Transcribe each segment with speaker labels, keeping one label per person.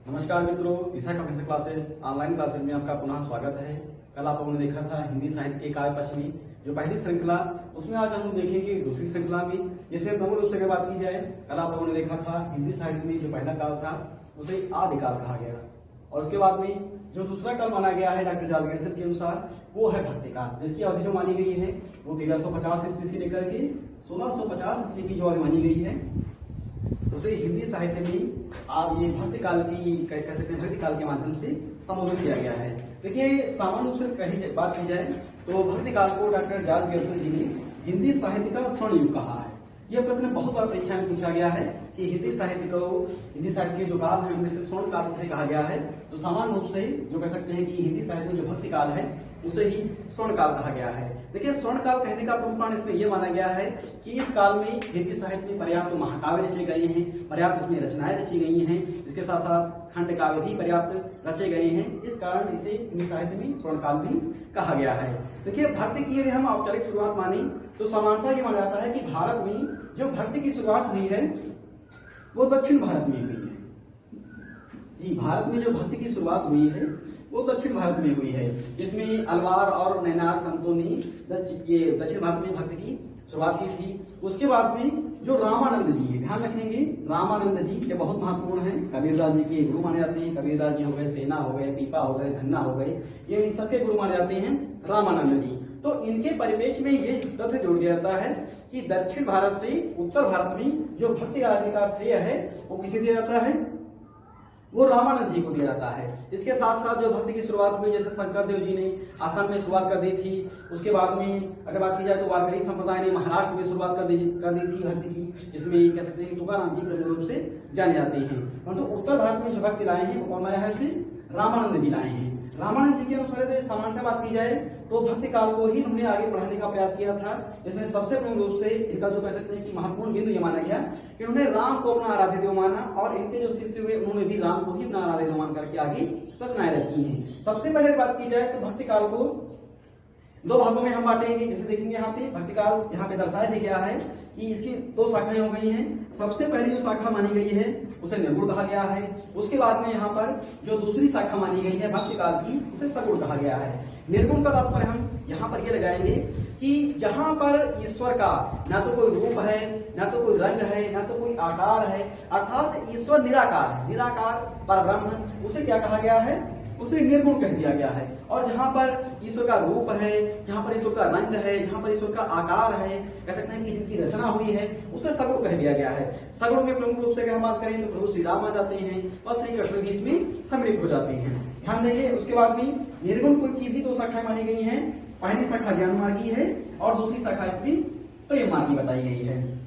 Speaker 1: नमस्कार मित्रों, दिशा computer classes online classes में आपका पुनः स्वागत है। कल आप लोगों ने देखा था हिंदी साहित्य के काव्य पश्चिमी जो पहली श्रृंखला, उसमें आज हम देखेंगे दूसरी श्रृंखला में, जिसमें प्रमुख रूप से अगर बात की जाए, कल आप लोगों ने देखा था हिंदी साहित्य में जो पहला काव्य था उसे आदिकाल कहा गया, और उसके बाद में जो दूसरा काल माना गया है डॉक्टर जालगेसन के अनुसार वो है भक्तिकाल, जिसकी अवधि जो मानी गई है वो 1350 ईस्वी से लेकर के 1650 ईस्वी की जो अवधि मानी गई है उसे हिंदी साहित्य में आप ये भक्ति काल की कह सकते हैं, भक्ति काल के माध्यम से संबोधित किया गया है। देखिए, सामान्य रूप से बात की जाए तो भक्ति काल को डॉक्टर जॉर्ज गैरिसन जी ने हिंदी साहित्य का स्वर्ण युग कहा है। यह प्रश्न बहुत बार परीक्षा में पूछा गया है कि हिंदी साहित्य के जो काल है उनमें से स्वर्ण काल से कहा गया है, तो सामान्य रूप से जो कह सकते हैं कि हिंदी साहित्य में जो भक्ति काल है उसे ही स्वर्ण काल कहा गया है। देखिए, स्वर्ण काल कहने का प्रमुख कारण इसमें यह माना गया है कि इस काल में हिंदी साहित्य में पर्याप्त महाकाव्य रचे गए हैं, पर्याप्त उसमें रचनाएं रची गई हैं, इसके साथ साथ खंड काव्य भी पर्याप्त रचे गए हैं। इस कारण इसे हिंदी साहित्य में स्वर्ण काल भी कहा गया है। देखिए, भक्ति की यदि हम औपचारिक शुरुआत माने तो सामान्यतः यह माना जाता है कि भारत में जो भक्ति की शुरुआत हुई है वो दक्षिण भारत में हुई है। जी, भारत में जो भक्ति की शुरुआत हुई है वो दक्षिण भारत में हुई है। इसमें अलवार और नैनार संतों ने दक्षिण भारत में भक्ति की शुरुआत की थी। उसके बाद में जो रामानंद जी, ध्यान रखेंगे, रामानंद जी ये बहुत महत्वपूर्ण हैं, कबीरदास जी के गुरु माने जाते हैं। कबीरदास जी हो गए, सेना हो गए, पीपा हो गए, धन्ना हो गए, ये इन सबके गुरु माने जाते हैं रामानंद जी। तो इनके परिपेक्ष में ये तथ्य जोड़ दिया जाता है कि दक्षिण भारत से उत्तर भारत में जो भक्ति आराधना का श्रेय है वो किसे दिया जाता है, वो रामानंद जी को दिया जाता है। इसके साथ साथ जो भक्ति की शुरुआत हुई, जैसे शंकर देव जी ने असम में शुरुआत कर दी थी, उसके बाद में अगर बात की जाए तो वारकरी संप्रदाय ने महाराष्ट्र में शुरुआत कर दी थी भक्ति की। इसमें कह सकते हैं तुकाराम जी प्रमुख रूप से जाने जाते हैं, परंतु उत्तर भारत में जो भक्ति लाए हैं वो कौन लाया है, रामानंद जी लाए हैं। रामानंद जी के अनुसार सामान्यतः बात की जाए तो भक्ति काल को ही उन्होंने आगे बढ़ाने का प्रयास किया था। इसमें सबसे प्रमुख रूप से इनका जो कह सकते हैं कि महत्वपूर्ण बिंदु यह माना गया कि उन्होंने राम को अपना आराध्य देव माना, और इनके जो शिष्य हुए उन्होंने भी राम को ही अपना आराध्य देव मान करके आगे रचनाएं रची हैं। सबसे पहले बात की जाए तो भक्ति काल को दो भागों में हम बांटेंगे। जैसे देखेंगे यहाँ पे भक्ति काल यहाँ पे दर्शाया भी गया है कि इसकी दो शाखाएं हो गई हैं। सबसे पहली जो शाखा मानी गई है उसे निर्गुण कहा गया है। उसके बाद में यहाँ पर जो दूसरी शाखा मानी गई है भक्ति काल की उसे सगुण कहा गया है। निर्गुण का तात्पर्य हम यहाँ पर ये लगाएंगे कि जहां पर ईश्वर का ना तो कोई रूप है, ना तो कोई रंग है, ना तो कोई आकार है, अर्थात ईश्वर निराकार है, निराकार परब्रह्म, उसे क्या कहा गया है, उसे निर्गुण कह दिया गया है। और जहां पर ईश्वर का रूप है, जहां पर ईश्वर का रंग है, जहां पर ईश्वर का आकार है, कह सकते हैं कि जिनकी रचना हुई है, उसे सगुण कह दिया गया है। सगुण में प्रमुख रूप से अगर हम बात करें तो प्रभु श्री राम आ जाते हैं और श्री कृष्ण भी इसमें सम्मिलित हो जाते हैं। ध्यान देंगे। उसके बाद में निर्गुण की भी दो शाखाएं मानी गई हैं। पहली शाखा ज्ञान मार्गी है और दूसरी शाखा इसमें प्रेम मार्गी बताई गई है।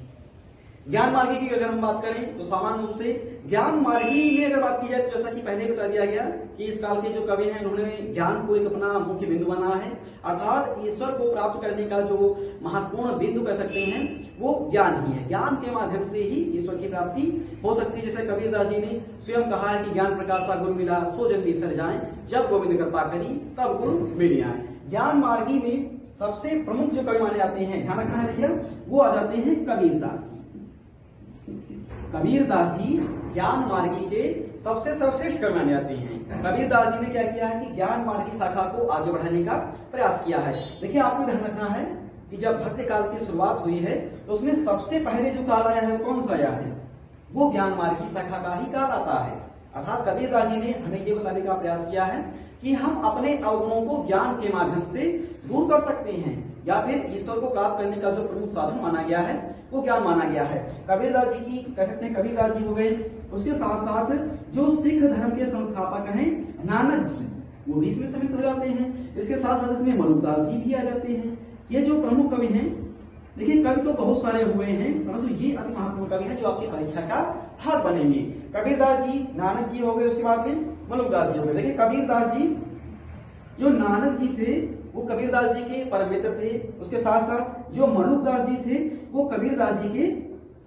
Speaker 1: ज्ञान मार्गी की अगर हम बात करें तो सामान्य रूप से ज्ञान मार्गी में अगर बात की जाए तो जैसा कि पहले बता दिया गया कि इस काल के जो कवि हैं उन्होंने ज्ञान को एक अपना मुख्य बिंदु बना है, अर्थात ईश्वर को प्राप्त करने का जो महत्वपूर्ण बिंदु कह सकते हैं वो ज्ञान ही है। ज्ञान के माध्यम से ही ईश्वर की प्राप्ति हो सकती है। जैसे कबीरदास जी ने स्वयं कहा है कि ज्ञान प्रकाशा गुरु मिला, सो जन बिसर जाए, जब गोविंद कृपा करी तब गुरु मिल आए। ज्ञान मार्गी में सबसे प्रमुख जो कवि माने जाते हैं, ध्यान रखना है भैया, वो आ जाते हैं कबीरदास जी। कबीरदास जी ज्ञान मार्गी के सबसे सर्वश्रेष्ठ कवि माने जाते हैं। कबीरदास जी ने क्या किया है कि ज्ञान मार्गी शाखा को आगे बढ़ाने का प्रयास किया है। देखिए, आपको ध्यान रखना है कि जब भक्ति काल की शुरुआत हुई है तो उसमें सबसे पहले जो काल आया है वो कौन सा आया है, वो ज्ञान मार्गी शाखा का ही काल आता है। अर्थात कबीरदास जी ने हमें ये बताने का प्रयास किया है कि हम अपने अवगुणों को ज्ञान के माध्यम से दूर कर सकते हैं, या फिर ईश्वर को प्राप्त करने का जो प्रमुख साधन माना गया है वो ज्ञान माना गया है। कबीरदास जी की कह सकते हैं कबीरदास जी हो गए, उसके साथ साथ जो सिख धर्म के संस्थापक हैं नानक जी, वो भी इसमें सम्मिलित हो जाते हैं। इसके साथ साथ इसमें मलुकदास जी भी आ जाते हैं। ये जो प्रमुख कवि हैं, देखिए कवि तो बहुत सारे हुए हैं, परंतु ये अति महत्वपूर्ण कवि हैं जो आपकी परीक्षा का भाग बनेंगे। कबीरदास जी, नानक जी हो गए, उसके बाद में मलुकदास जी हो गए। देखिए, कबीरदास जी जो नानक जी थे वो कबीरदास जी के परम मित्र थे, उसके साथ साथ जो मलुकदास जी थे वो कबीरदास जी के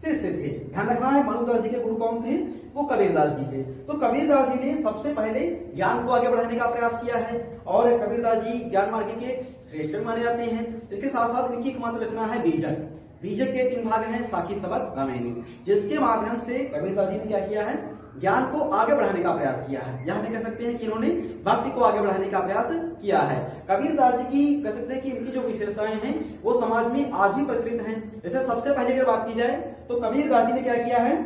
Speaker 1: शिष्य थे। ध्यान रखना है, मलुकदास जी के गुरु कौन थे, वो कबीरदास जी थे। तो कबीरदास जी ने सबसे पहले ज्ञान को आगे बढ़ाने का प्रयास किया है, और कबीरदास जी ज्ञान मार्ग के श्रेष्ठ माने जाते हैं। इसके साथ साथ इनकी एकमात्र रचना है बीजक। बीजक के 3 भाग हैं, साखी, सबक, रामायणी, जिसके माध्यम से कबीरदास जी ने क्या किया है, ज्ञान को आगे बढ़ाने का प्रयास किया है, या हमें कह सकते हैं कि इन्होंने भक्ति को आगे बढ़ाने का प्रयास किया है। कबीरदास जी की कह सकते हैं कि इनकी जो विशेषताएं हैं वो समाज में आज भी प्रचलित हैं। जैसे सबसे पहले अगर बात की जाए तो कबीरदास जी ने क्या किया है,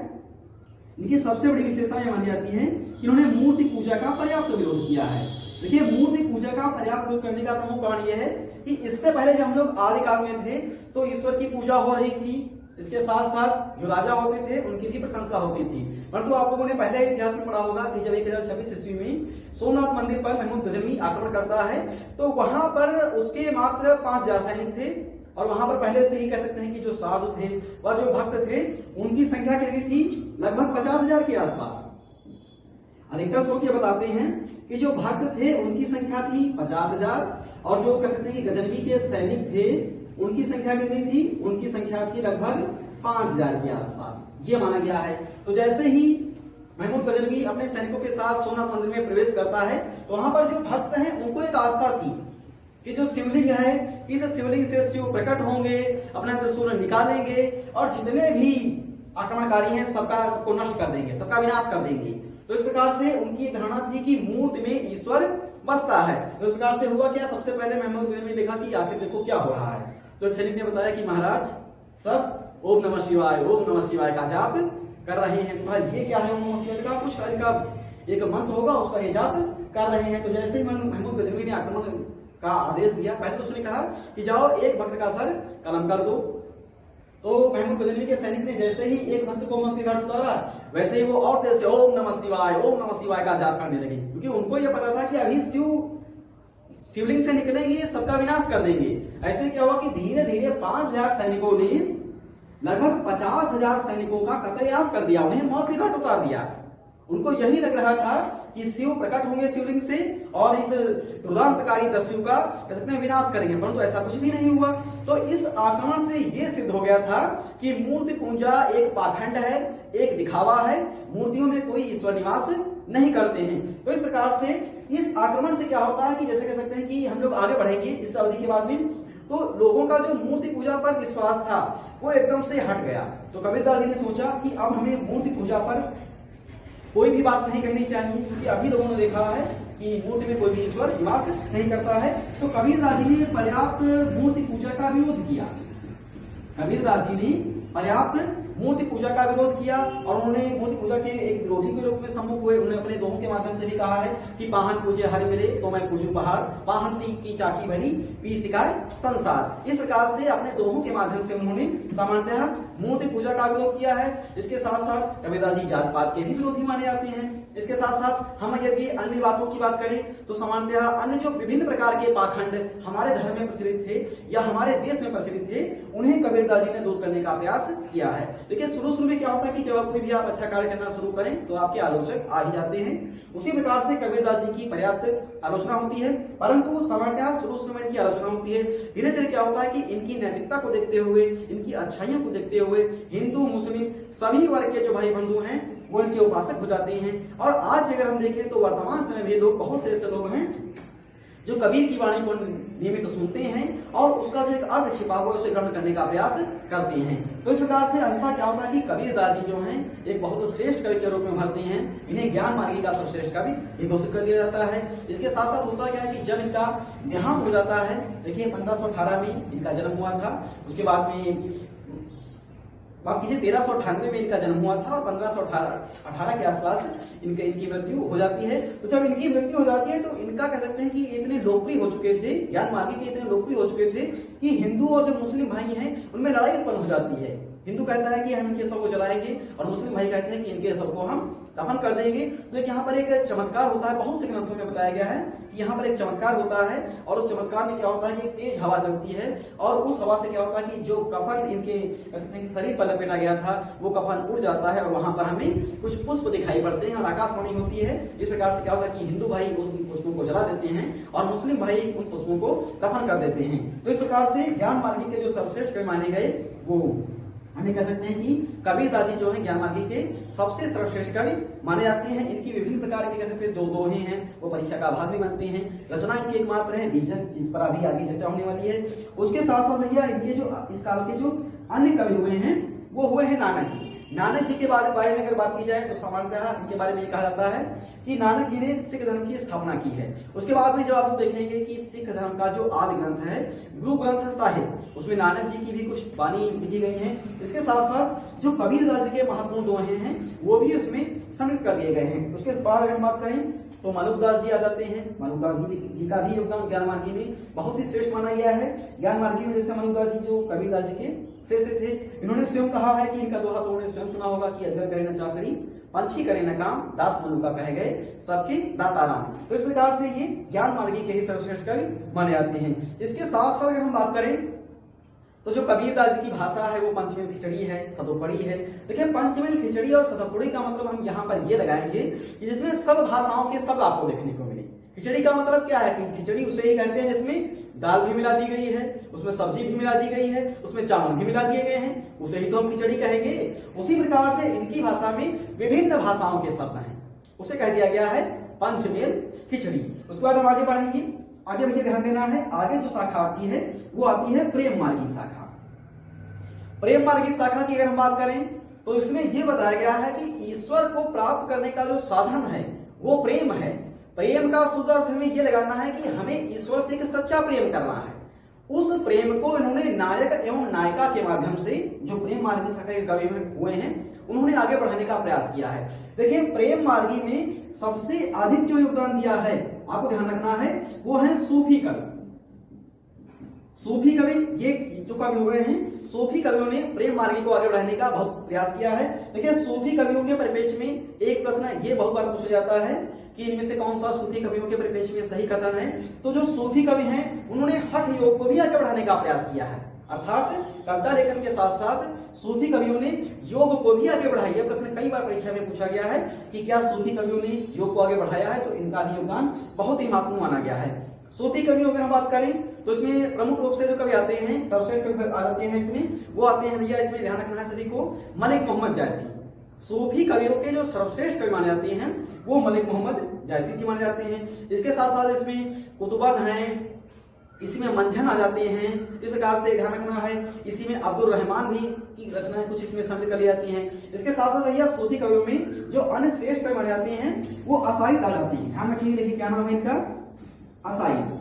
Speaker 1: इनकी सबसे बड़ी विशेषताएं मानी जाती है कि इन्होंने मूर्ति पूजा का पर्याप्त विरोध किया है। देखिए, मूर्ति पूजा का पर्याप्त विरोध करने का प्रमुख कारण यह है कि इससे पहले जब हम लोग आदिकाल में थे तो ईश्वर की पूजा हो रही थी, इसके साथ साथ जो राजा होते थे उनकी भी प्रशंसा होती थी। परंतु आप लोगों ने पहले इतिहास में पढ़ा होगा कि जब 1026 ईस्वी में सोमनाथ मंदिर पर महमूद गजनवी आक्रमण करता है तो वहां पर उसके मात्र 5000 सैनिक थे, और वहां पर पहले से ही कह सकते हैं कि जो साधु थे व जो भक्त थे उनकी संख्या कितनी थी, लगभग 50,000 के आसपास। अधिकतर सोच ये बताते हैं कि जो भक्त थे उनकी संख्या थी 50,000, और जो कह सकते हैं कि गजनवी के सैनिक थे उनकी संख्या कितनी थी, उनकी संख्या थी लगभग 5,000 के आसपास, ये माना गया है। तो जैसे ही महमूद गजनवी अपने सैनिकों के साथ सोमनाथ मंदिर में प्रवेश करता है तो वहां पर जो भक्त हैं उनको एक आस्था थी कि जो शिवलिंग है, इस शिवलिंग से शिव प्रकट होंगे, अपना त्रिशूल निकालेंगे और जितने भी आक्रमणकारी हैं सबको नष्ट कर देंगे, सबका विनाश कर देंगे। तो इस प्रकार से उनकी धारणा थी कि मूर्ति में ईश्वर बसता है। तो इस प्रकार से हुआ क्या, सबसे पहले महमूद गजनवी ने देखा कि आखिर देखो क्या हो रहा है। तो एक सैनिक ने बताया कि महाराज सब ओम नमः शिवाय का जाप कर रहे हैं। तो ये क्या है ओम नमः शिवाय का, कुछ इनका एक मंत्र होगा उसका ये जाप कर रहे हैं। तो जैसे ही महमूद गजनवी ने आक्रमण का आदेश दिया, पहले तो उसने कहा कि जाओ एक भक्त का सर कलम कर दो। तो महमूद गजनवी के सैनिक ने जैसे ही एक भक्त को मौत की घाट उतारा वैसे ही वो और तेज से ओम नमः शिवाय का जाप करने लगे, क्योंकि उनको यह पता था कि अभी शिवलिंग से निकलेंगे सबका विनाश कर देंगे। ऐसे क्या हुआ कि धीरे धीरे 5,000 सैनिकों ने लगभग 50,000 सैनिकों का कत्लेआम कर दिया, उन्हें मौत की घाट उतार दिया। उनको यही लग रहा था कि शिव प्रकट होंगे शिवलिंग से और इस दुर्दांतकारी दस्यु का कह सकते हैं विनाश करेंगे, परंतु ऐसा कुछ भी नहीं हुआ। तो इस आक्रमण से यह सिद्ध हो गया था कि मूर्ति पूजा एक पाखंड है, एक दिखावा है, मूर्तियों में कोई ईश्वर निवास नहीं करते हैं। तो इस प्रकार से इस आक्रमण से क्या होता है कि जैसे कह सकते हैं कि हम लोग आगे बढ़ेंगे इस अवधि के बाद में, तो लोगों का जो मूर्ति पूजा पर विश्वास था वो एकदम से हट गया। तो कबीरदास जी ने सोचा कि अब हमें मूर्ति पूजा पर कोई भी बात नहीं कहनी चाहिए, क्योंकि अभी लोगों ने देखा है कि मूर्ति में कोई भी ईश्वर निवास नहीं करता है। तो कबीरदास जी ने पर्याप्त मूर्ति पूजा का विरोध किया। कबीरदास जी ने पर्याप्त मूर्ति पूजा का विरोध किया और उन्होंने मूर्ति पूजा के एक विरोधी के रूप में सम्मुख हुए। उन्होंने अपने दोहों के माध्यम से भी कहा है कि पाहन पूजे हर मिले तो मैं पूजू पहाड़, पाहन की चाकी भरी पी सिखाए संसार। इस प्रकार से अपने दोहों के माध्यम से उन्होंने सामान्यतः मूर्ति पूजा का विरोध किया है। इसके साथ साथ कबीरदास जी जात पात के भी विरोधी माने जाते हैं। इसके साथ साथ हम यदि अन्य बातों की बात करें तो सामान्यतः अन्य जो विभिन्न प्रकार के पाखंड हमारे धर्म में प्रचलित थे या हमारे देश में प्रचलित थे, उन्हें कबीरदास जी ने दूर करने का प्रयास किया है। देखिए, शुरू में क्या होता है कि जब कोई भी आप अच्छा कार्य करना शुरू करें तो आपके आलोचक आ ही जाते हैं। उसी प्रकार से कबीरदास जी की पर्याप्त आलोचना होती है, परंतु सामान्यतः शुरू में इनकी आलोचना होती है। धीरे धीरे क्या होता है कि इनकी नैतिकता को देखते हुए, इनकी अच्छाइयों को देखते हुए हिंदू मुस्लिम सभी वर्ग के जो भाई बंधु हैं वो इनके उपासक हो जाते हैं। और आज भी अगर हम देखें तो वर्तमान समय में लोग, बहुत से ऐसे लोग हैं जो कबीर की वाणी को नियमित सुनते हैं और उसका जो एक अर्थ छिपा हुआ उसे ग्रहण करने का प्रयास करते हैं। तो इस प्रकार से अंततः क्या होता है कि कबीरदास जी जो हैं एक बहुत श्रेष्ठ कवि के रूप में उभरते हैं। इन्हें ज्ञान मार्गी का सर्वश्रेष्ठ कवि भी घोषित कर दिया जाता है। इसके साथ साथ होता क्या है कि जब इनका देहांत हो जाता है, देखिए 1518 में इनका जन्म हुआ था, उसके बाद में 1398 में इनका जन्म हुआ था और 1518 के आसपास इनकी मृत्यु हो जाती है। तो जब इनकी मृत्यु हो जाती है तो इनका कह सकते हैं कि इतने लोकप्रिय हो चुके थे, ज्ञान मार्गी के इतने लोकप्रिय हो चुके थे कि हिंदू और जो मुस्लिम भाई हैं उनमें लड़ाई उत्पन्न हो जाती है। हिंदू कहता है कि हम इनके सबको जलाएंगे और मुस्लिम भाई कहते हैं कि इनके सबको हम दफन कर देंगे। तो यहाँ पर एक चमत्कार होता है, बहुत से ग्रंथों में बताया गया है कि यहाँ पर एक चमत्कार होता है और उस चमत्कार में क्या होता है कि एक तेज हवा चलती है और उस हवा से क्या होता है कि जो कफन इनके शरीर पर लपेटा गया था वो कफन उड़ जाता है और वहां पर हमें कुछ पुष्प दिखाई पड़ते हैं और आकाशवाणी होती है। इस प्रकार से क्या होता है कि हिंदू भाई उस पुष्पों को जला देते हैं और मुस्लिम भाई उन पुष्पों को दफन कर देते हैं। तो इस प्रकार से ज्ञान मार्गी के जो सर्वश्रेष्ठ कवि माने गए वो हमें कह सकते हैं कि कबीरदास जी जो है ज्ञान मार्गी के सबसे सर्वश्रेष्ठ कवि माने जाते हैं। इनकी विभिन्न प्रकार के कह सकते हैं जो दोहे हैं वो परीक्षा का भाग भी बनते हैं। रचना इनकी एकमात्र है बीजक, जिस पर अभी आगे चर्चा होने वाली है। उसके साथ साथ भैया इनके जो इस काल के जो अन्य कवि हुए हैं वो हुए हैं नानक जी। नानक जी के बारे में अगर बात की जाए तो सामान्यतः इनके बारे में ये कहा जाता है कि नानक जी ने सिख धर्म की स्थापना की है। उसके बाद में जब आप लोग देखेंगे कि सिख धर्म का जो आदि ग्रंथ है गुरु ग्रंथ साहिब, उसमें नानक जी की भी कुछ वाणी लिखी गई है। इसके साथ साथ जो कबीरदास जी के महत्वपूर्ण दोहे हैं वो भी उसमें सम्मिलित कर दिए गए हैं। उसके बाद अगर हम बात करें तो मानुकदास जी आ जाते हैं। मानुकदास जी का भी योगदान ज्ञान मार्गी में बहुत ही श्रेष्ठ माना गया है। ज्ञान मार्गी में जैसे मानुकदास जी जो कबीरदास जी के से थे, इन्होंने स्वयं कहा है कि इनका दोहा तो उन्होंने स्वयं सुना होगा कि अजगर करे न चाकरी, पंछी करे न काम, दास मनुका कहे गए सबके दाता राम। तो इस प्रकार से ये ज्ञान मार्गी के ही सर्वश्रेष्ठ कवि माने जाते हैं। इसके साथ साथ अगर हम बात करें तो जो कबीरदास जी की भाषा है वो पंचमेल खिचड़ी है, सतोपड़ी है। देखिए पंचमेल खिचड़ी और सतोपड़ी का मतलब हम यहाँ पर ये लगाएंगे कि जिसमें सब भाषाओं के शब्द आपको देखने को मिले। खिचड़ी का मतलब क्या है कि खिचड़ी उसे ही कहते हैं जिसमें दाल भी मिला दी गई है, उसमें सब्जी भी मिला दी गई है, उसमें चावल भी मिला दिए गए हैं, उसे ही तो हम खिचड़ी कहेंगे। उसी प्रकार से इनकी भाषा में विभिन्न भाषाओं के शब्द हैं, उसे कह दिया गया है पंचमेल खिचड़ी। उसके बाद हम आगे बढ़ेंगे। आगे मुझे ध्यान देना है, आगे जो शाखा आती है वो आती है प्रेम मार्गी शाखा। प्रेम मार्गी शाखा की अगर हम बात करें तो इसमें यह बताया गया है कि ईश्वर को प्राप्त करने का जो साधन है वो प्रेम है। प्रेम का शुद्ध अर्थ हमें यह लगाना है कि हमें ईश्वर से एक सच्चा प्रेम करना है। उस प्रेम को इन्होंने नायक एवं नायिका के माध्यम से जो प्रेम मार्गी शाखा के कवि हुए हैं उन्होंने आगे बढ़ाने का प्रयास किया है। देखिए प्रेम मार्गी में सबसे अधिक जो योगदान दिया है, आपको ध्यान रखना है, वो है सूफी कवि। सूफी कवि ये जो कवि हुए हैं, सूफी कवियों ने प्रेम मार्गी को आगे बढ़ाने का बहुत प्रयास किया है। देखिए सूफी कवियों के परिपेक्ष में एक प्रश्न ये बहुत बार पूछा जाता है कि इनमें से कौन सा सूफी कवियों के परिपेक्ष में सही कथन है। तो जो सूफी कवि हैं उन्होंने हठ योग को भी आगे बढ़ाने का प्रयास किया है, अर्थात कविता लेखन के साथ साथ सूफी कवियों ने योग को भी आगे बढ़ाया। यह प्रश्न कई बार परीक्षा में पूछा गया है कि क्या सूफी कवियों ने योग को आगे बढ़ाया है, तो इनका भी योगदान बहुत ही महत्वपूर्ण माना गया है। सूफी कवियों की हम बात करें तो इसमें प्रमुख रूप से जो कवि आते हैं, सर्वश्रेष्ठ कवि आ जाते हैं इसमें, वो आते हैं भैया, इसमें ध्यान रखना है सभी को, मलिक मोहम्मद जायसी। सूफी कवियों के जो सर्वश्रेष्ठ कवि माने जाते हैं वो मलिक मोहम्मद जायसी जी माने जाते हैं। इसके साथ साथ इसमें कुतुबन है, इसी में मंझन आ जाते हैं। इस प्रकार से ध्यान रखना है, इसी में अब्दुल रहमान भी की रचनाएं कुछ इसमें शामिल कर ली जाती हैं। इसके साथ साथ भैया सूफी कवियों में जो अन्य श्रेष्ठ कवि माने जाते हैं वो असाइद आ जाते हैं। ध्यान रखिए, देखिए क्या नाम है इनका, असाइद।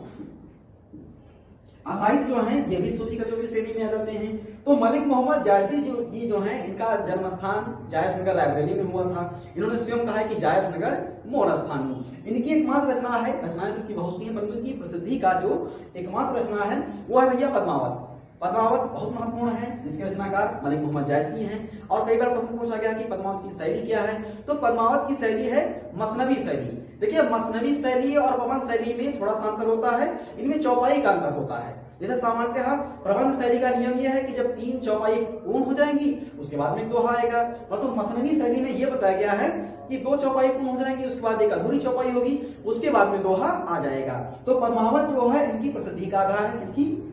Speaker 1: असाइद जो हैं ये भी सूफी कवियों की श्रेणी में आ जाते हैं। तो मलिक मोहम्मद जायसी जी जो हैं, इनका जन्म स्थान जायस नगर रायबरेली में हुआ था। इन्होंने स्वयं कहा है कि जायस नगर मोर स्थान में इनकी एकमात्र रचना है। रचनाएं तो बहुत सी हैं, परंतु इनकी प्रसिद्धि का जो एकमात्र रचना है वो है भैया पद्मावत। पद्मावत बहुत महत्वपूर्ण है, जिसके रचनाकार मलिक मोहम्मद जायसी हैं। और कई बार प्रश्न पूछा गया कि पद्मावत की शैली क्या है, तो पद्मावत की शैली है मसनवी शैली। देखिए मसनवी शैली और प्रबंध शैली में थोड़ा सा अंतर होता है, इनमें चौपाई का अंतर होता है। जैसे सामान्यतः प्रबंध शैली का नियम यह है कि जब 3 चौपाई पूर्ण हो जाएंगी उसके बाद में दोहा आएगा, परंतु मसनवी शैली में यह बताया गया है कि 2 चौपाई पूर्ण हो जाएंगी, उसके बाद एक अधूरी चौपाई होगी, उसके बाद में दोहा आ जाएगा। तो पद्मावत जो है इनकी प्रसिद्धि का आधार है, किसकी,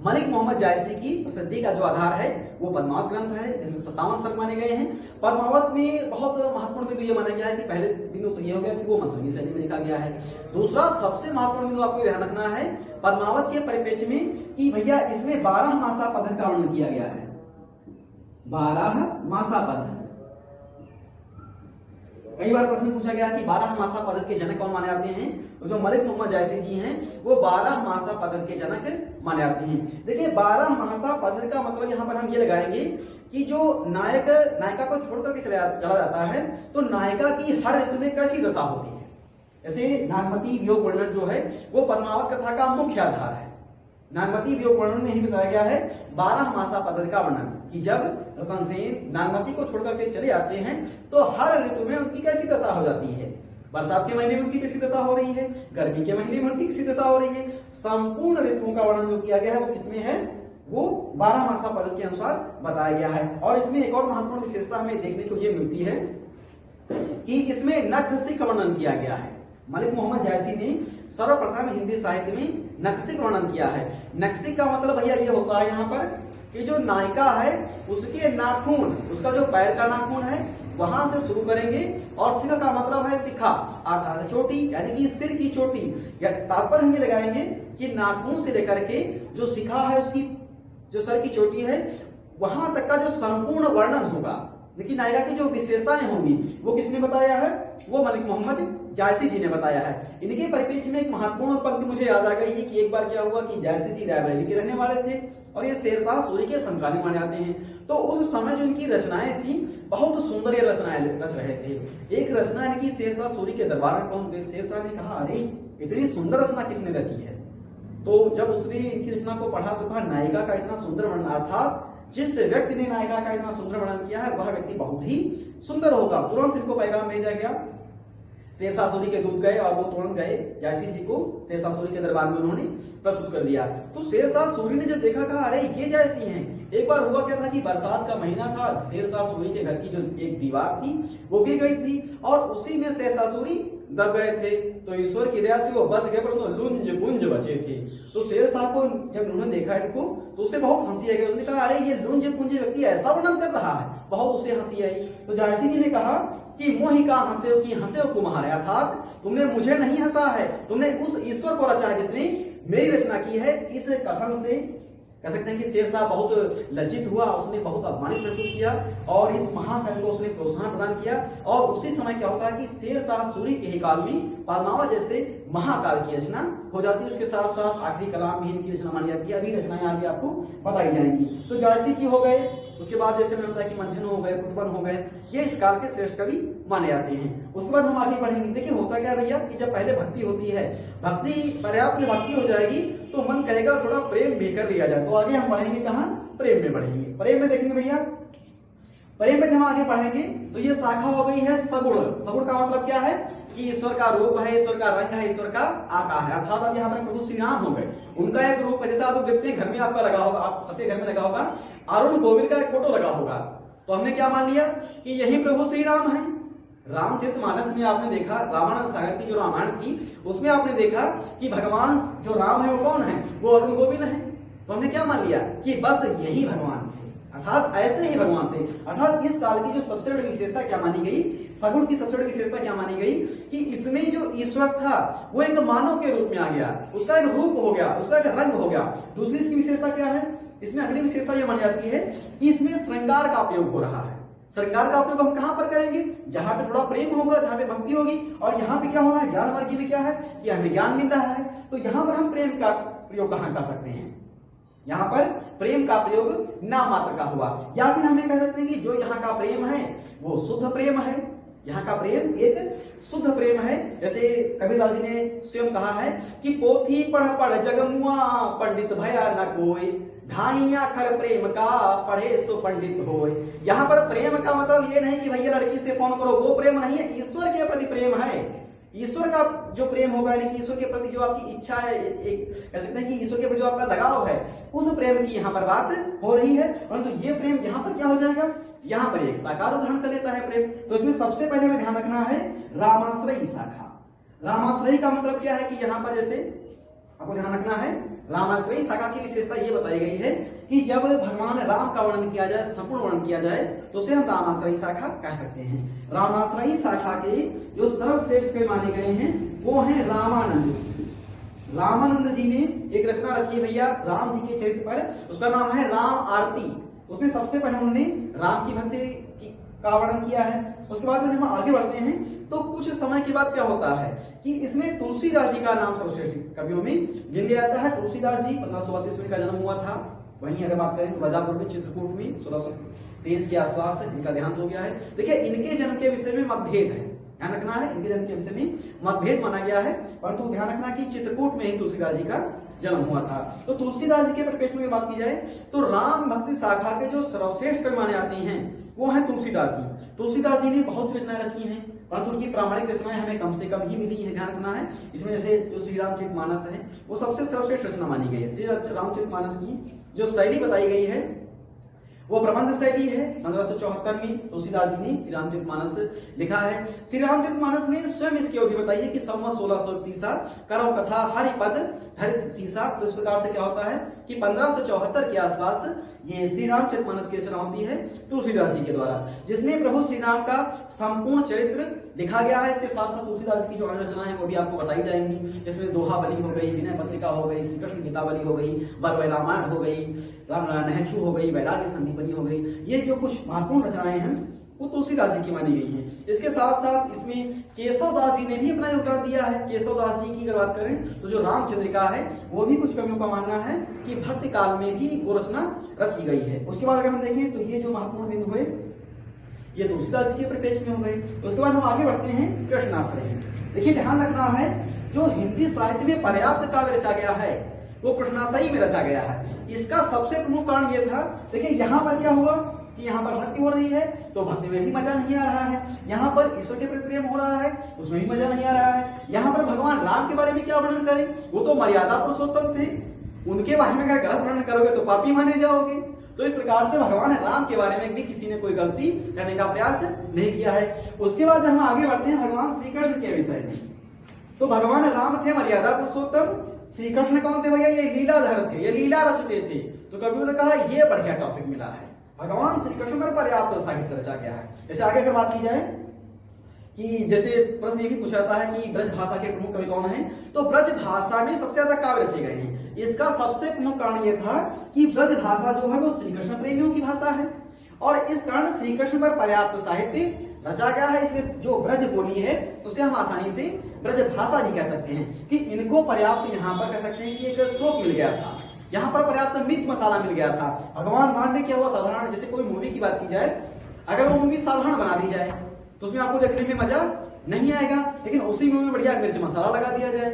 Speaker 1: मलिक मोहम्मद जायसी की प्रसिद्धि का जो आधार है वो पद्मावत ग्रंथ है, जिसमें 57 सर्ग माने गए हैं। पद्मावत में बहुत महत्वपूर्ण बिंदु ये माना गया है कि पहले बिंदु तो ये हो गया कि वो मसनवी शैली में लिखा गया है। दूसरा सबसे महत्वपूर्ण बिंदु आपको ध्यान रखना है पद्मावत के परिप्रेक्ष्य में कि भैया इसमें 12 मासा पद का वर्णन किया गया है। 12 मासा पद, कई बार प्रश्न पूछा गया कि 12 मासा पद के जनक कौन माने जाते हैं, तो जो मलिक मोहम्मद जायसी जी हैं वो 12 मासा पद के जनक माने जाते हैं। देखिए 12 मासा पद का मतलब यहाँ पर हम ये लगाएंगे कि जो नायक नायिका को छोड़ करके चला जाता है तो नायिका की हर ऋतु में कैसी दशा होती है। जैसे नागमती वियोग वर्णन जो है वो पद्मावत कथा का मुख्य आधार है। नागमती वियोग वर्णन में ही बताया गया है 12 मासा पद का वर्णन कि जब रतनसेन नागमती को छोड़ करके चले जाते हैं तो हर ऋतु में उनकी कैसी दशा हो जाती है। बरसात के महीने में उनकी कैसी दशा हो रही है, गर्मी के महीने में उनकी कैसी दशा हो रही है। संपूर्ण ऋतुओं का वर्णन जो किया गया है वो किसमें है, वो 12 मासा पद के अनुसार बताया गया है। और इसमें एक और महत्वपूर्ण विशेषता हमें देखने को ये मिलती है कि इसमें नखशिख वर्णन किया गया है। मलिक मोहम्मद जायसी ने सर्वप्रथम हिंदी साहित्य में नखशिख वर्णन किया है। नखशिख का मतलब भैया ये होता है यहाँ पर कि जो नायिका है उसके नाखून, उसका जो पैर का नाखून है वहां से शुरू करेंगे और शिखा का मतलब है शिखा अर्थात चोटी, यानी कि सिर की चोटी। या तात्पर्य हम ये लगाएंगे कि नाखून से लेकर के जो शिखा है उसकी जो सर की चोटी है वहां तक का जो संपूर्ण वर्णन होगा, लेकिन नायिका की जो विशेषताएं होंगी वो किसने बताया है? वो मलिक मोहम्मद जायसी जी ने बताया है। इनके परिप्रेक्ष्य में एक महत्वपूर्ण पंक्ति मुझे याद आ गई है कि एक बार क्या हुआ कि जायसी जी रायबरेली के रहने वाले थे और ये शेरशाह सूरी के समकालीन माने जाते हैं। तो उस समय जो इनकी रचनाएं थी बहुत सुंदर ये रचनाएं रच रहे थे। एक रचना इनकी शेरशाह सूरी के दरबार में पहुंच गए। शेरशाह ने कहा, अरे इतनी सुंदर रचना किसने रची है? तो जब उसने इनकी रचना को पढ़ा तो कहा, नायिका का इतना सुंदर वर्णन, अर्थात जिस व्यक्ति ने नायिका का इतना सुंदर वर्णन किया है वह व्यक्ति बहुत ही सुंदर होगा। तुरंत इनको पैगाम भेजा गया। शेरशाह सूरी के दूत गए और वो तुरंत गए जायसी जी को शेरशाह सूरी के दरबार में उन्होंने प्रस्तुत कर दिया। तो शेरशाह सूरी ने जब देखा, कहा, अरे ये जायसी हैं। एक बार हुआ क्या था कि बरसात का महीना था, शेरशाह सूरी के घर की जो एक दीवार थी वो गिर गई थी और उसी में शेरशाह सूरी दब गए थे। तो ईश्वर की दया से वो बच गए, परंतु लुंज पुंज बचे थे। तो शेरशाह को जब उन्होंने देखा इनको तो उससे बहुत हंसी आई। उसने कहा, अरे ये लुंज पुंज व्यक्ति ऐसा वर्णन कर रहा है, बहुत उसे हंसी आई। तो जायसी जी ने कहा कि मोहि का हंसे की हंसे कुम्हारे, अर्थात तुमने मुझे नहीं हंसा है, तुमने उस ईश्वर को रचा है जिसने मेरी रचना की है। इस कथन से कह सकते हैं कि शेरशाह बहुत लज्जित हुआ, उसने बहुत अपमानित महसूस किया और इस महाकाव्य को उसने प्रोत्साहन प्रदान किया। और उसी समय क्या होता है कि शेरशाह सूरी के ही काल में परमावा जैसे महाकाव्य की रचना हो जाती है। उसके साथ साथ आखिरी कलाम भी इनकी रचना मानी जाती है। अभी रचनाएं आगे आपको बताई जाएंगी। तो जायसी जी हो गए, उसके बाद जैसे मैंने बताया कि मंथन हो गए, कुतुबन हो गए, ये इस काल के श्रेष्ठ कवि माने जाते हैं। उसके बाद हम आगे बढ़ेंगे। देखिए होता क्या भैया कि जब पहले भक्ति होती है, भक्ति पर्याप्त भक्ति हो जाएगी तो मन कहेगा थोड़ा प्रेम भी कर लिया जाए। तो आगे हम बढ़ेंगे कहां? प्रेम में बढ़ेंगे। प्रेम में देखेंगे भैया, प्रेम में जब हम आगे बढ़ेंगे तो ये शाखा हो गई है सगुण। सगुण का मतलब क्या है कि ईश्वर का रूप है, ईश्वर का रंग है, ईश्वर का आकार है। अर्थात अब यहाँ पर प्रभु श्री राम हो गए, उनका एक रूप है। जैसे आप देखते हैं घर में आपका लगा होगा, आप सबके घर में लगा होगा, अरुण गोविल का एक फोटो लगा होगा। तो हमने क्या मान लिया कि यही प्रभु श्री राम है। रामचरितमानस में आपने देखा, रामानंद सागर की जो रामायण थी उसमें आपने देखा कि भगवान जो राम है वो कौन है? वो अरुण गोविल है। तो हमने क्या मान लिया कि बस यही भगवान थे, अर्थात ऐसे ही भगवान थे। अर्थात इस काल की जो सबसे बड़ी विशेषता क्या मानी गई, सगुण की सबसे बड़ी विशेषता क्या मानी गई कि इसमें जो ईश्वर था वो एक मानव के रूप में आ गया, उसका एक रूप हो गया, उसका एक रंग हो गया। दूसरी इसकी विशेषता क्या है? इसमें अगली विशेषता यह मानी जाती है कि इसमें श्रृंगार का प्रयोग हो रहा है। श्रृंगार का प्रयोग हम कहां पर करेंगे? जहां पे थोड़ा प्रेम होगा, जहां पे भक्ति होगी। और यहाँ पे क्या हो रहा है? ज्ञान मार्गी में क्या है कि हमें ज्ञान मिल रहा है। तो यहाँ पर हम प्रेम का प्रयोग कहां कर सकते हैं? यहाँ पर प्रेम का प्रयोग नाम मात्र का हुआ, या फिर हमें कह सकते हैं कि जो यहाँ का प्रेम है वो शुद्ध प्रेम है। यहाँ का प्रेम एक शुद्ध प्रेम है। जैसे कबीरदास जी ने स्वयं कहा है कि पोथी पढ़ पढ़ जगमुआ पंडित भया न कोई, ढाइया खर प्रेम का पढ़े सो पंडित होए। यहाँ पर प्रेम का मतलब ये नहीं कि भैया लड़की से फोन करो, वो प्रेम नहीं है, ईश्वर के प्रति प्रेम है। ईश्वर का जो प्रेम होगा, यानी कि ईश्वर के प्रति जो आपकी इच्छा है, एक कह सकते हैं कि ईश्वर के प्रति जो आपका लगाव है, उस प्रेम की यहाँ पर बात हो रही है। परंतु ये प्रेम यहाँ पर क्या हो जाएगा? यहाँ पर एक साकार उदाहरण कर लेता है प्रेम। तो इसमें सबसे पहले हमें ध्यान रखना है रामाश्रयी शाखा। रामाश्रयी का मतलब क्या है कि यहाँ पर जैसे आपको ध्यान रखना है, रामाश्रयी शाखा की विशेषता ये बताई गई है कि जब भगवान राम का वर्णन किया जाए, संपूर्ण वर्णन किया जाए, तो उसे हम रामाश्रयी शाखा कह सकते हैं। रामाश्रयी शाखा के जो सर्वश्रेष्ठ कवि माने गए हैं वो हैं रामानंद जी। रामानंद जी ने एक रचना रची है भैया राम जी के चरित्र पर, उसका नाम है राम आरती। उसमें सबसे पहले उन्होंने राम की भक्ति का वर्णन किया है। उसके बाद में हम आगे बढ़ते हैं तो कुछ समय के बाद क्या होता है कि इसमें तुलसीदास जी का नाम सर्वश्रेष्ठ कवियों में गिन लिया जाता है। तुलसीदास जी 1532 में का जन्म हुआ था। वहीं अगर बात करें तो बजापुर में चित्रकूट में 1623 के आसपास इनका देहांत हो गया है। देखिए इनके जन्म के विषय में मतभेद है, ध्यान रखना है, इनके जन्म के विषय में मतभेद माना गया है। परंतु ध्यान रखना कि चित्रकूट में ही तुलसीदास जी का जन्म हुआ था। तो तुलसीदास जी के परिप्रेक्ष्य में बात की जाए तो राम भक्ति शाखा के जो सर्वश्रेष्ठ कवि माने जाते हैं वो है तुलसीदास जी। तुलसीदास जी ने बहुत सी रचनाएं रची हैं, परंतु उनकी प्रामाणिक रचनाएं हमें कम से कम ही मिली है, ध्यान रखना है। इसमें जैसे जो श्री रामचरितमानस है वो सबसे सर्वश्रेष्ठ रचना मानी गई है। श्री रामचरितमानस की जो शैली बताई गई है वो प्रबंध शैली है। 1574 में तुलसीदास जी ने श्री रामचरितमानस लिखा है। श्री रामचरितमानस ने स्वयं इसकी अवधि बताई है कि संवत 1630 करो कथा हरिपद धरित सीसा। तो इस प्रकार से क्या होता है कि 1574 के आसपास ये श्री रामचरितमानस की रचना होती है तुलसीदास जी के द्वारा, जिसमें प्रभु श्री राम का संपूर्ण चरित्र लिखा गया है। इसके साथ साथ तुलसीदास जी की जो अन्य रचना है वो भी आपको बताई जाएंगी। इसमें दोहाबली हो गई, विनय पत्रिका हो गई, श्री कृष्ण गीतावली हो गई, बरवै रामायण हो गई, नहचू हो गई, वैराग्य संदीपनी हो गई। ये जो कुछ महत्वपूर्ण रचनाएं हैं वो तुलसीदास जी की मानी गई हैं। इसके साथ साथ इसमें केशवदास जी ने भी अपना योगदान दिया है। केशवदास जी की अगर बात करें तो जो रामचंद्रिका है वो भी कुछ कवियों का मानना है कि भक्ति काल में भी वो रचना रची गई है। उसके बाद अगर हम देखें तो ये जो महत्वपूर्ण बिंदु है ये तुलसीदास जी के परिपेक्ष में हो गए। उसके बाद हम आगे बढ़ते हैं कृष्णाश्रय। देखिए ध्यान रखना है, जो हिंदी साहित्य में पर्याप्त काव्य रचा गया है वो कृष्णाश्रयी में रचा गया है। इसका सबसे प्रमुख कारण ये था, देखिए यहाँ पर क्या हुआ कि यहाँ पर भक्ति हो रही है तो भक्ति में भी मजा नहीं आ रहा है, यहाँ पर ईश्वर के प्रति प्रेम हो रहा है उसमें भी मजा नहीं आ रहा है। यहाँ पर भगवान राम के बारे में क्या वर्णन करें, वो तो मर्यादा पुरुषोत्तम थे, उनके बारे में अगर गलत वर्णन करोगे तो पापी माने जाओगे। तो इस प्रकार से भगवान राम के बारे में भी किसी ने कोई गलती करने का प्रयास नहीं किया है। उसके बाद जब हम आगे बढ़ते हैं भगवान श्री कृष्ण के विषय में, तो भगवान राम थे मर्यादा पुरुषोत्तम, श्री कृष्ण कौन थे भैया, ये लीलाधर थे, ये लीला रचते थे। तो कवियों ने कहा ये बढ़िया टॉपिक मिला है, भगवान श्री कृष्ण पर पर्याप्त साहित्य रचा गया है। जैसे आगे अगर बात की जाए कि जैसे प्रश्न ये भी पूछा जाता है कि ब्रज भाषा के प्रमुख कवि कौन हैं, तो ब्रज भाषा में सबसे ज्यादा काव्य रचे गए हैं। इसका सबसे प्रमुख कारण यह था कि ब्रज भाषा जो है वो श्री कृष्ण प्रेमियों की भाषा है और इस कारण श्री कृष्ण पर पर्याप्त साहित्य रचा गया है। इसलिए जो ब्रज बोली है उसे हम आसानी से ब्रज भाषा भी कह सकते हैं कि इनको पर्याप्त यहाँ पर कह सकते हैं कि एक स्रोत मिल गया था, यहाँ पर पर्याप्त मिर्च मसाला मिल गया था। भगवान मान में क्या हुआ, साधारण जैसे कोई मूवी की बात की जाए, अगर वो मूवी साधारण बना दी जाए तो उसमें आपको देखने में मजा नहीं आएगा, लेकिन उसी मूवी में बढ़िया मिर्च मसाला लगा दिया जाए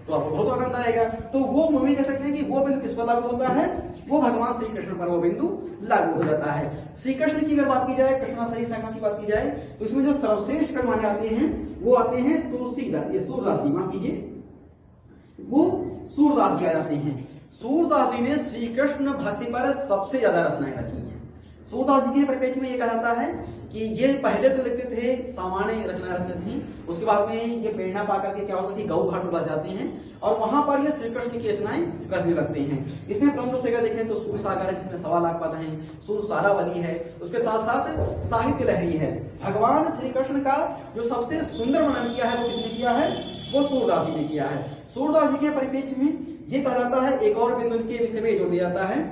Speaker 1: तो आपको बहुत आनंद आएगा। तो वो मूवी कह सकते हैं कि वो बिंदु किस पर लागू होता है, वो भगवान श्री कृष्ण पर वो बिंदु लागू हो जाता है। श्री कृष्ण की अगर बात की जाए, कृष्णाश्रयी शाखा की बात की जाए, तो इसमें जो सर्वश्रेष्ठ कवि माने आते हैं वो आते हैं तुलसीदास, ये सूरदास जी, माफ कीजिए, वो सूरदास जी आ जाते हैं। सूरदास जी ने श्री कृष्ण भक्ति पर सबसे ज्यादा रचनाएं रची हैं। सूरदास जी के परिपेक्ष में ये कहा जाता है कि ये पहले तो लिखते थे सामान्य रचना रचते थी, उसके बाद में ये प्रेरणा पाकर के क्या होता है कि गौ घाट पर बस जाते हैं और वहां पर ये श्री कृष्ण की रचनाएं रचने लगते हैं। इसमें प्रमुख जगह देखें तो सूर सागर है जिसमें 1.25 लाख पद हैं, सूर सारावली है, उसके साथ साथ साहित्य लहरी है। भगवान श्री कृष्ण का जो सबसे सुंदर वर्णन किया है वो किसने किया है, वो सूरदास जी ने किया है। सूरदास जी के परिपेक्ष में ये कहा जाता है, एक और बिंदु उनके विषय में जोड़ दिया जाता है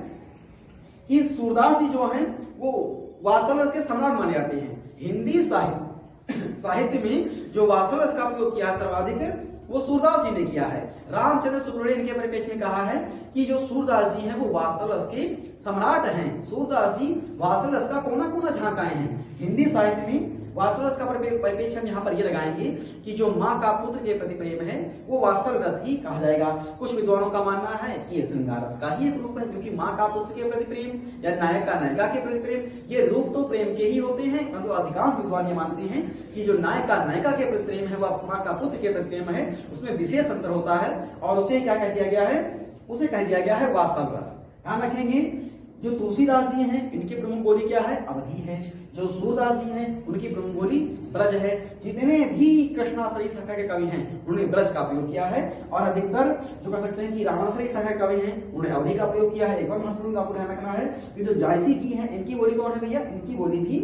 Speaker 1: कि सूरदास जी जो हैं वो वात्सल रस के सम्राट माने जाते हैं। हिंदी साहित्य में जो वात्सल रस का प्रयोग किया है सर्वाधिक वो सूरदास जी ने किया है। रामचंद्र शुक्ल ने इनके परिपेक्ष में कहा है कि जो सूरदास जी हैं वो वात्सल रस के सम्राट हैं। सूरदास जी वात्सल रस का कोना कोना झांकाए हैं। हिंदी साहित्य में वात्सल रस का परिपेक्ष हम यहाँ पर ये लगाएंगे कि जो माँ का पुत्र के प्रति प्रेम है वो वात्सल रस ही कहा जाएगा। कुछ विद्वानों का मानना है कि ये श्रृंगार रस का ही एक रूप है, क्योंकि माँ का पुत्र के प्रति प्रेम या नायक का नायिका के प्रति प्रेम, ये रूप तो प्रेम के ही होते हैं, परंतु अधिकांश विद्वान ये मानते हैं कि जो नायक का नायिका के प्रति प्रेम है वह माँ का पुत्र के प्रति प्रेम है, उसमें विशेष अंतर होता है और उसे क्या कह दिया गया है, उसे कह दिया गया है वात्सल रस। ध्यान रखेंगे जो तुलसीदास जी हैं इनकी प्रमुख बोली क्या है, अवधी है। जो सूरदास जी हैं उनकी प्रमुख बोली ब्रज है। जितने भी कृष्णाश्रयी शाखा के कवि हैं उन्होंने ब्रज का प्रयोग किया है और अधिकतर जो कह सकते हैं कि रामाश्रयी शाखा के कवि हैं उन्होंने अवधी का प्रयोग किया है। एक और महत्वपूर्ण आपको ध्यान रखना है कि जो जायसी जी हैं इनकी बोली कौन है भैया, इनकी बोली भी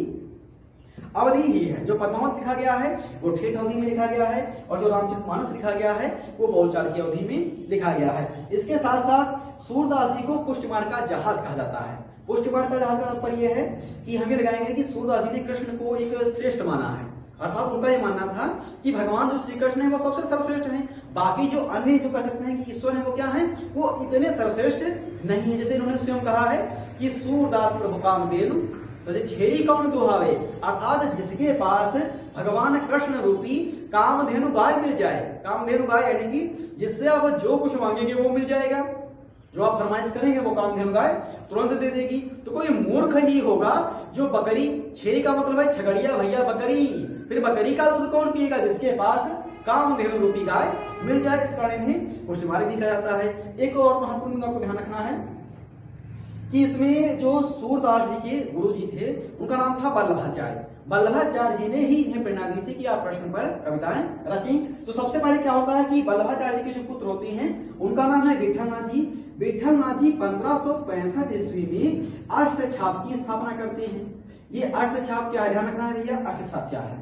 Speaker 1: अवधी ही है। जो पद्मावत लिखा गया है वो ठेठ अवधि में लिखा गया है और जो रामचरितमानस लिखा गया है वो बोलचाल की अवधि में लिखा गया है। इसके साथ साथ सूरदास जी को पुष्टिमार का जहाज कहा जाता है। पुष्टिमार का जहाज का तात्पर्य यह है कि हमें लगाएंगे कि सूरदास जी ने कृष्ण को एक श्रेष्ठ माना है, अर्थात उनका यह मानना था कि भगवान जो श्री कृष्ण है वो सबसे सर्वश्रेष्ठ हैं, बाकी जो अन्य जो कर सकते हैं कि ईश्वर है वो क्या है, वो इतने सर्वश्रेष्ठ नहीं है। जैसे इन्होंने स्वयं कहा है कि सूरदास प्रभु कामधेनु छेड़ी कौन दुहावे, अर्थात जिसके पास भगवान कृष्ण रूपी कामधेनु गाय मिल जाए, कामधेनु गाय यानी कि जिससे आप जो कुछ मांगेंगे वो मिल जाएगा, जो आप फरमाइश करेंगे वो कामधेनु गाय तुरंत दे देगी। तो कोई मूर्ख ही होगा जो बकरी, छेड़ी का मतलब है छगड़िया भैया बकरी, फिर बकरी का दूध कौन पिएगा, जिसके पास कामधेनु रूपी गाय मिल जाए। इस कारण इन्हें पुष्टिमार्ग भी कहा जाता है। एक और महत्वपूर्ण आपको ध्यान रखना है कि इसमें जो सूरदास जी के गुरु जी थे उनका नाम था वल्लभाचार्य। वल्लभाचार्य जी ने ही इन्हें प्रेरणा दी थी कि आप कृष्ण पर कविताएं रचें। तो सबसे पहले क्या होता है कि वल्लभाचार्य जी के जो पुत्र होते हैं उनका नाम है विठलनाथ जी। विठलनाथ जी 1565 ईस्वी में अष्टछाप की स्थापना करते हैं। ये अष्टछाप क्या है, ध्यान रखना है भैया, अष्टछाप क्या है।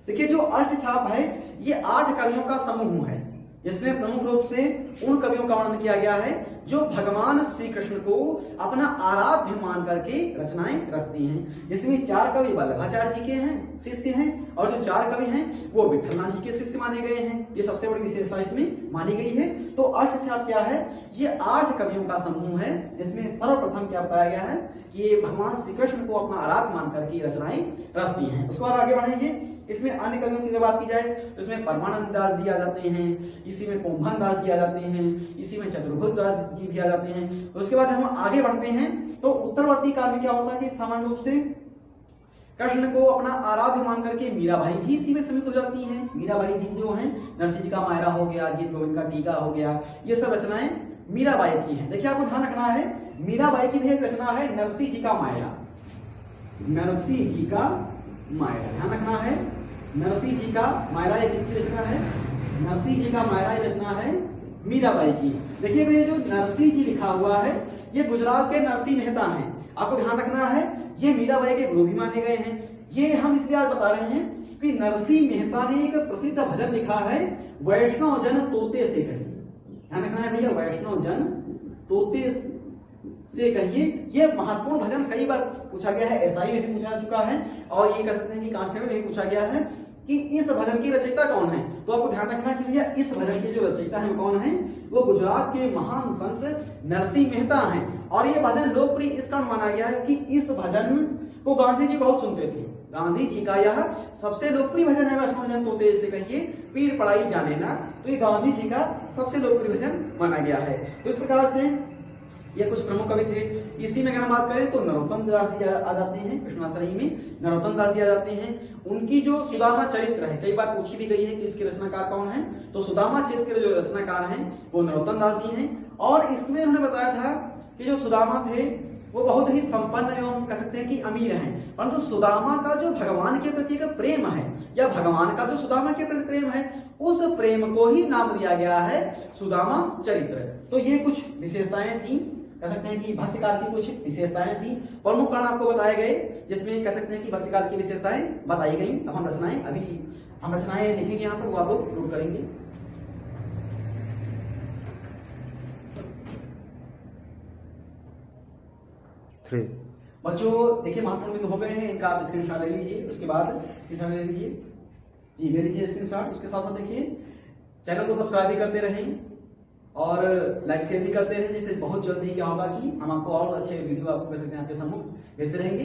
Speaker 1: देखिए जो अष्टछाप है ये 8 कवियों का समूह है। इसमें प्रमुख रूप से उन कवियों का वर्णन किया गया है जो भगवान श्री कृष्ण को अपना आराध्य मान करके रचनाएं रचती हैं। इसमें 4 कवि वल्लभाचार्य जी के हैं, शिष्य हैं, और जो 4 कवि हैं वो विठलनाथ जी के शिष्य माने गए हैं। ये सबसे बड़ी विशेषता इसमें मानी गई है। तो अष्टछाप क्या है? ये 8 कवियों का समूह है। इसमें सर्वप्रथम क्या बताया गया है कि ये भगवान श्री कृष्ण को अपना आराध्य मान करके रचनाएं रचती हैं। उसके बाद आगे बढ़ेंगे। इसमें अन्य कवियों की बात की जाए तो इसमें परमानंद दास जी आ जाते हैं, इसी में कुंभन दास जी आ जाते हैं, इसी में चतुर्भुज दास जी भी आ जाते हैं। उसके बाद हम आगे बढ़ते हैं तो उत्तरवर्ती काल में क्या होता है कि सामान्य रूप से कृष्ण को अपना आराध्य मान करके मीराबाई भी इसी में सम्मिलित हो जाती हैं। मीराबाई जी जो हैं, नरसिंह जी का मायरा हो गया, गीत गोविंद का टीका हो गया, ये सब रचनाएं मीराबाई की हैं। देखिए आपको ध्यान रखना है, मीराबाई की भी एक रचना है नरसिंह जी का मायरा। नरसिंह जी का मायरा ध्यान रखना है, नरसिंह जी का मायरा एक किसकी रचना है? नरसिंह जी का मायरा रचना है मीराबाई की। देखिए ये जो नरसिंह जी लिखा हुआ है ये गुजरात के नरसिंह मेहता हैं। आपको ध्यान रखना है ये मीराबाई के गुरु भी माने गए हैं। ये हम इसलिए आज बता रहे हैं कि नरसिंह मेहता ने एक प्रसिद्ध भजन लिखा है वैष्णव जन तोते से कहिए। ध्यान रखना है भैया, वैष्णव जन तोते से कहिए। ये महत्वपूर्ण भजन कई बार पूछा गया है, एसआई में भी पूछा चुका है और ये कह सकते हैं कि कांस्टेबल में भी पूछा गया है कि इस भजन की रचयिता कौन है। तो आपको ध्यान रखना कि भैया इस भजन के जो रचयिता है कौन है? वो गुजरात के महान संत नरसिंह मेहता हैं। और ये भजन लोकप्रिय इस कारण माना गया है कि इस भजन को गांधी जी बहुत सुनते थे। गांधी जी का यह सबसे लोकप्रिय भजन है वैष्णव जन तोते से कहिए पीर पढ़ाई जाने ना। तो ये गांधी जी का सबसे लोकप्रिय भजन माना गया है। तो इस प्रकार से ये कुछ प्रमुख कवि थे। इसी में अगर हम बात करें तो नरोत्तम दास जी आ जाते हैं। कृष्णाश्रयी में नरोत्तम दास जी आ जाते हैं। उनकी जो सुदामा चरित्र है कई बार पूछी भी गई है कि इसके रचनाकार कौन है, तो सुदामा चरित्र के जो रचनाकार हैं वो नरोत्तम दास जी हैं। और इसमें उन्होंने बताया था कि जो सुदामा थे वो बहुत ही संपन्न एवं कह सकते हैं कि अमीर हैं, परंतु सुदामा का जो भगवान के प्रति का प्रेम है या भगवान का जो सुदामा के प्रति प्रेम है उस प्रेम को ही नाम दिया गया है सुदामा चरित्र। तो ये कुछ विशेषताएं थी, कह सकते हैं कि भक्ति काल की कुछ विशेषताएं थी, प्रमुख कारण आपको बताए गए जिसमें कह सकते हैं कि भक्ति काल की विशेषताएं बताई गई। अब हम रचनाएं लिखेंगे यहाँ पर, वो आप लोग नोट करेंगे। बच्चों देखिए महत्वपूर्ण बिंदु हो गए हैं, इनका आप स्क्रीनशॉट ले लीजिए। उसके बाद स्क्रीनशॉट ले लीजिए जी, ले लीजिए स्क्रीनशॉट। उसके साथ साथ देखिए चैनल को सब्सक्राइब भी करते रहें और लाइक शेयर भी करते रहें, जिससे बहुत जल्दी क्या होगा कि हम आपको और अच्छे वीडियो आपको कह सकते हैं आपके सम्मुख भेजते रहेंगे।